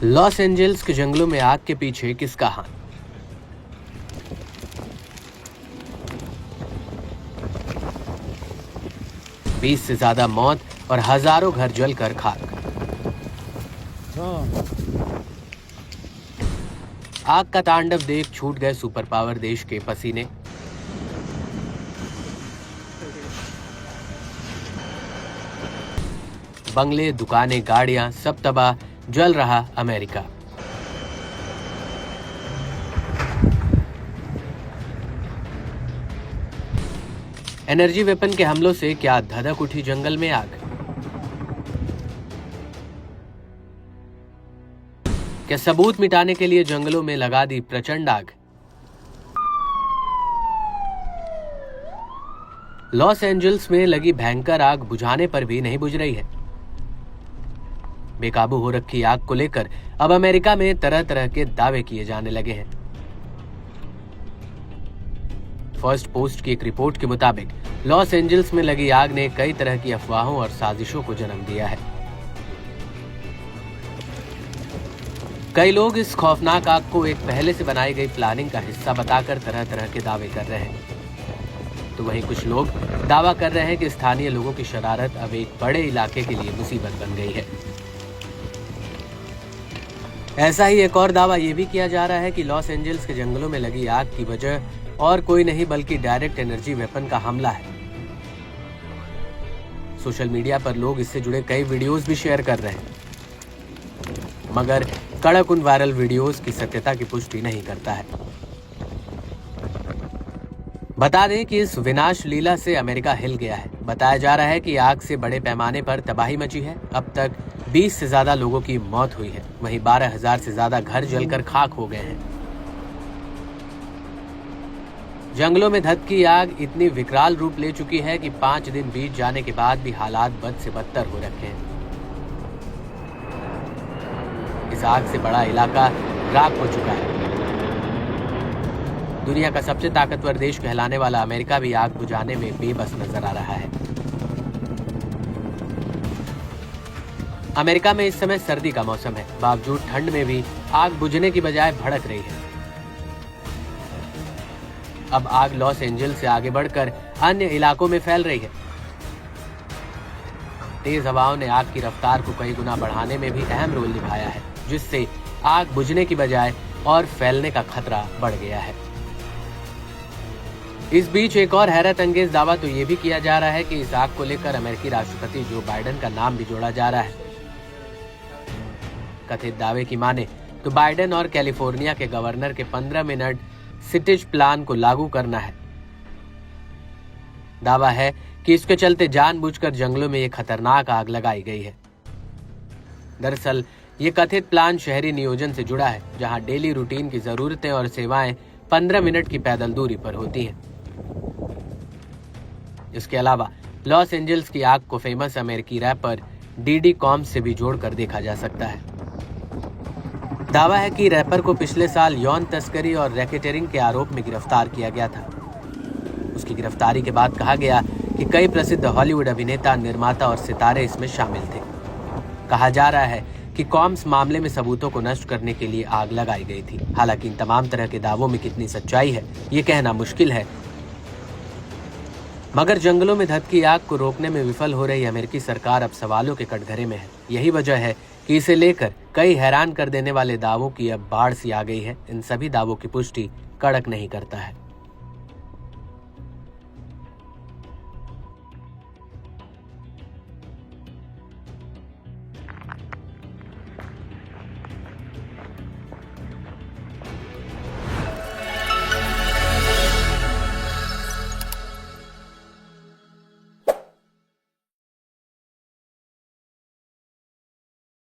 Los Angeles के जंगलों में आग के पीछे किसका हाथ? बीस से ज्यादा मौत और हजारों घर जलकर खाक। आग का तांडव देख छूट गए सुपर पावर देश के पसीने। बंगले, दुकानें, गाड़ियां सब तबाह, जल रहा अमेरिका। एनर्जी वेपन के हमलों से क्या धधक उठी जंगल में आग? क्या सबूत मिटाने के लिए जंगलों में लगा दी प्रचंड आग? लॉस एंजल्स में लगी भयंकर आग बुझाने पर भी नहीं बुझ रही है। बेकाबू हो रखी आग को लेकर अब अमेरिका में तरह तरह के दावे किए जाने लगे हैं। फर्स्ट पोस्ट की एक रिपोर्ट के मुताबिक लॉस एंजल्स में लगी आग ने कई तरह की अफवाहों और साजिशों को जन्म दिया है। कई लोग इस खौफनाक आग को एक पहले से बनाई गई प्लानिंग का हिस्सा बताकर तरह तरह के दावे कर रहे हैं, तो वहीं कुछ लोग दावा कर रहे हैं कि स्थानीय लोगों की शरारत अब एक बड़े इलाके के लिए मुसीबत बन गई है। ऐसा ही एक और दावा यह भी किया जा रहा है कि लॉस एंजल्स के जंगलों में लगी आग की वजह और कोई नहीं बल्कि डायरेक्ट एनर्जी वेपन का हमला है। सोशल मीडिया पर लोग इससे जुड़े कई वीडियोस भी शेयर कर रहे हैं, मगर कड़क उन वायरल वीडियोस की सत्यता की पुष्टि नहीं करता है। बता दें कि इस विनाश लीला से अमेरिका हिल गया है। बताया जा रहा है कि आग से बड़े पैमाने पर तबाही मची है। अब तक 20 से ज्यादा लोगों की मौत हुई है, वहीं 12,000 से ज्यादा घर जलकर खाक हो गए हैं। जंगलों में धधकी आग इतनी विकराल रूप ले चुकी है कि 5 दिन बीत जाने के बाद भी हालात बद से बदतर हो रखे हैं। इस आग से बड़ा इलाका राख हो चुका है। दुनिया का सबसे ताकतवर देश कहलाने वाला अमेरिका भी आग बुझाने में बेबस नजर आ रहा है। अमेरिका में इस समय सर्दी का मौसम है, बावजूद ठंड में भी आग बुझने की बजाय भड़क रही है। अब आग लॉस एंजल्स से आगे बढ़कर अन्य इलाकों में फैल रही है। तेज हवाओं ने आग की रफ्तार को कई गुना बढ़ाने में भी अहम रोल निभाया है, जिससे आग बुझने की बजाय और फैलने का खतरा बढ़ गया है। इस बीच एक और हैरत अंगेज दावा तो ये भी किया जा रहा है कि इस आग को लेकर अमेरिकी राष्ट्रपति जो बाइडेन का नाम भी जोड़ा जा रहा है। कथित दावे की माने तो बाइडेन और कैलिफोर्निया के गवर्नर के 15 मिनट सिटेज प्लान को लागू करना है। दावा है कि इसके चलते जानबूझकर जंगलों में ये खतरनाक आग लगाई गई है। दरअसल ये कथित प्लान शहरी नियोजन से जुड़ा है, जहां डेली रूटीन की जरूरतें और सेवाएं 15 मिनट की पैदल दूरी पर होती हैं। इसके अलावा लॉस एंजल्स की आग को फेमस अमेरिकी रैपर डीडी कॉम्स से भी जोड़कर देखा जा सकता है। दावा है कि रैपर को पिछले साल यौन तस्करी और रैकेटरिंग के आरोप में गिरफ्तार किया गया था। उसकी गिरफ्तारी के बाद कहा गया कि कई प्रसिद्ध हॉलीवुड अभिनेता, निर्माता और सितारे इसमें शामिल थे। कहा जा रहा है कि कॉम्स मामले में सबूतों को नष्ट करने के लिए आग लगाई गई थी। हालांकि इन तमाम तरह के दावों में कितनी सच्चाई है ये कहना मुश्किल है, मगर जंगलों में धधकी आग को रोकने में विफल हो रही अमेरिकी सरकार अब सवालों के कटघरे में है। यही वजह है कि इसे लेकर कई हैरान कर देने वाले दावों की अब बाढ़ सी आ गई है। इन सभी दावों की पुष्टि कड़क नहीं करता है।